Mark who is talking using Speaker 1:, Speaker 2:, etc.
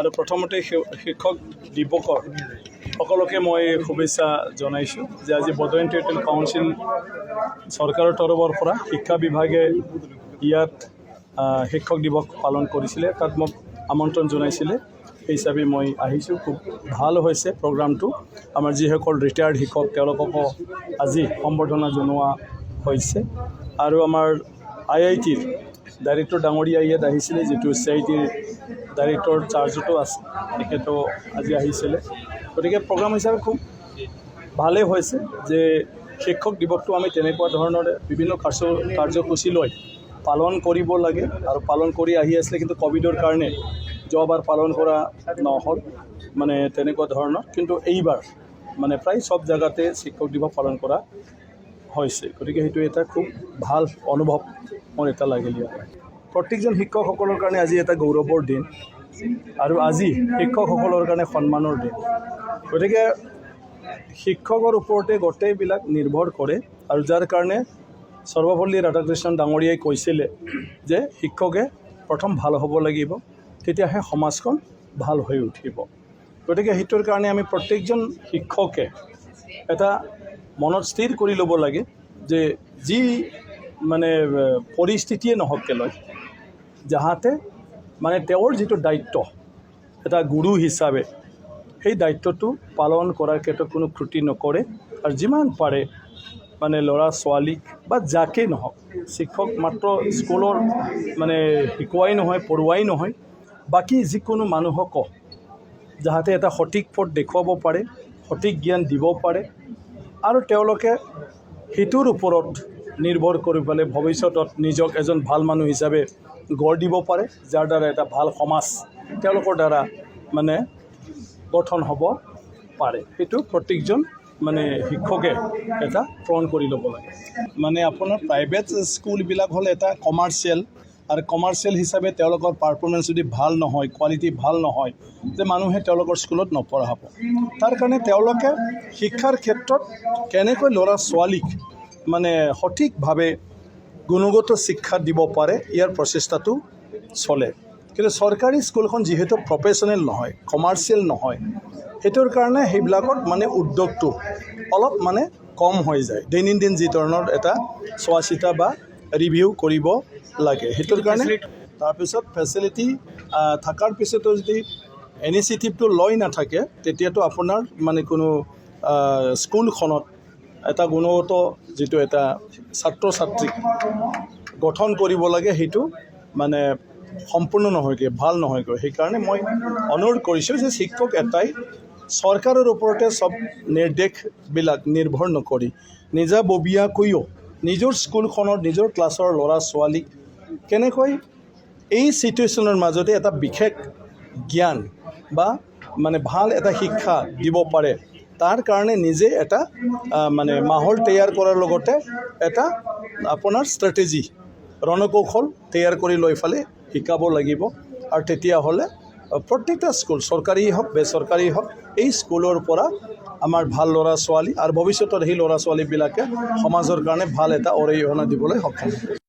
Speaker 1: আৰু প্ৰথমতে শিক্ষক দিৱসৰ সকলোকে মই শুভেচ্ছা জনাইছোঁ যে আজি বডো ইণ্টাৰিয়েল কাউন্সিল চৰকাৰৰ তৰফৰ পৰা শিক্ষা বিভাগে ইয়াত শিক্ষক দিৱস পালন কৰিছিলে তাত মোক আমন্ত্ৰণ জনাইছিলে সেই হিচাপে মই আহিছোঁ খুব ভাল হৈছে প্ৰগ্ৰামটো আমাৰ যিসকল ৰিটায়াৰ্ড শিক্ষক তেওঁলোককো আজি সম্বৰ্ধনা জনোৱা হৈছে আৰু আমাৰ IITৰ ডাইৰেক্টৰ ডাঙৰীয়া ইয়াত আহিছিলে যেটো CITৰ ডাইৰেক্টৰ চাৰ্জতো আছে তেখেতো আজি আহিছিলে গতিকে প্ৰগ্ৰাম হিচাপে খুব ভালেই হৈছে যে শিক্ষক দিৱসটো আমি তেনেকুৱা ধৰণৰ বিভিন্ন কাৰ্যসূচী লৈ পালন কৰিব লাগে আৰু পালন কৰি আহি আছিলে কিন্তু কোভিডৰ কাৰণে যোৱাবাৰ পালন কৰা নহ'ল মানে তেনেকুৱা ধৰণৰ কিন্তু এইবাৰ মানে প্ৰায় সব জায়গাতে শিক্ষক দিৱস পালন কৰা হৈছে গতিকে সেইটো এটা খুব ভাল অনুভৱ মোৰ এটা লাগিল প্ৰত্যেকজন শিক্ষকসকলৰ কাৰণে আজি এটা গৌৰৱৰ দিন আৰু আজি শিক্ষকসকলৰ কাৰণে সন্মানৰ দিন গতিকে শিক্ষকৰ ওপৰতে গোটেইবিলাক নিৰ্ভৰ কৰে আৰু যাৰ কাৰণে সৰ্বপল্লী ৰাধাকৃষ্ণন ডাঙৰীয়াই কৈছিলে যে শিক্ষকে প্ৰথম ভাল হ'ব লাগিব তেতিয়াহে সমাজখন ভাল হৈ উঠিব গতিকে সেইটোৰ কাৰণে আমি প্ৰত্যেকজন শিক্ষকে এটা মনত স্থিৰ কৰি ল'ব লাগে যে যি মানে পৰিস্থিতিয়ে নহওক কেলৈ যাহাতে মানে তেওঁৰ যিটো দায়িত্ব এটা গুৰু হিচাপে সেই দায়িত্বটো পালন কৰাৰ ক্ষেত্ৰত কোনো ত্ৰুটি নকৰে আৰু যিমান পাৰে মানে ল'ৰা ছোৱালীক বা যাকে নহওক শিক্ষক মাত্ৰ স্কুলৰ মানে শিকোৱাই নহয় পঢ়ুৱাই নহয় বাকী যিকোনো মানুহকো যাহাতে এটা সঠিক পথ দেখুৱাব পাৰে সঠিক জ্ঞান দিব পাৰে আৰু তেওঁলোকে সেইটোৰ ওপৰত নিৰ্ভৰ কৰি পেলাই ভৱিষ্যতত নিজক এজন ভাল মানুহ হিচাপে গঢ় দিব পাৰে যাৰ দ্বাৰা এটা ভাল সমাজ তেওঁলোকৰ দ্বাৰা মানে গঠন হ'ব পাৰে সেইটো প্ৰত্যেকজন মানে শিক্ষকে এটা পূৰণ কৰি ল'ব লাগে মানে আপোনাৰ প্ৰাইভেট স্কুলবিলাক হ'ল এটা কমাৰ্চিয়েল আৰু কমাৰ্চিয়েল হিচাপে তেওঁলোকৰ পাৰফৰ্মেঞ্চ যদি ভাল নহয় কোৱালিটি ভাল নহয় যে মানুহে তেওঁলোকৰ স্কুলত নপঢ়াব তাৰ কাৰণে তেওঁলোকে শিক্ষাৰ ক্ষেত্ৰত কেনেকৈ ল'ৰা ছোৱালীক মানে সঠিকভাৱে গুণগত শিক্ষা দিব পাৰে ইয়াৰ প্ৰচেষ্টাটো চলে কিন্তু চৰকাৰী স্কুলখন যিহেতু প্ৰফেশ্যনেল নহয় কমাৰ্চিয়েল নহয় সেইটোৰ কাৰণে সেইবিলাকত মানে উদ্যোগটো অলপ মানে কম হৈ যায় দৈনন্দিন যি ধৰণৰ এটা চোৱা চিতা বা ৰিভিউ কৰিব লাগে সেইটোৰ কাৰণে তাৰপিছত ফেচিলিটি থকাৰ পিছতো যদি ইনিচিয়েটিভটো লৈ নাথাকে তেতিয়াতো আপোনাৰ মানে কোনো স্কুলখনত এটা গুণগত যিটো এটা ছাত্ৰ ছাত্ৰীক গঠন কৰিব লাগে সেইটো মানে সম্পূৰ্ণ নহয়গৈ ভাল নহয়গৈ সেইকাৰণে মই অনুৰোধ কৰিছোঁ যে শিক্ষক এটাই চৰকাৰৰ ওপৰতে সব নিৰ্দেশবিলাক নিৰ্ভৰ নকৰি নিজাববীয়াকৈও নিজৰ স্কুলখনৰ নিজৰ ক্লাছৰ ল'ৰা ছোৱালীক কেনেকৈ এই চিটুৱেশ্যনৰ মাজতে এটা বিশেষ জ্ঞান বা মানে ভাল এটা শিক্ষা দিব পাৰে তাৰ কাৰণে নিজে এটা মানে মাহল তৈয়াৰ কৰাৰ লগতে এটা আপোনাৰ ষ্ট্ৰেটেজি ৰণকৌশল তৈয়াৰ কৰি লৈ ফালে শিকাব লাগিব আৰু তেতিয়াহ'লে প্ৰত্যেকটা স্কুল চৰকাৰী হওক বেচৰকাৰী হওক এই স্কুলৰ পৰা আমাৰ ভাল ল'ৰা ছোৱালী আৰু ভৱিষ্যতৰ সেই ল'ৰা ছোৱালীবিলাকে সমাজৰ কাৰণে ভাল এটা অৰিহণা দিবলৈ সক্ষম হ'ব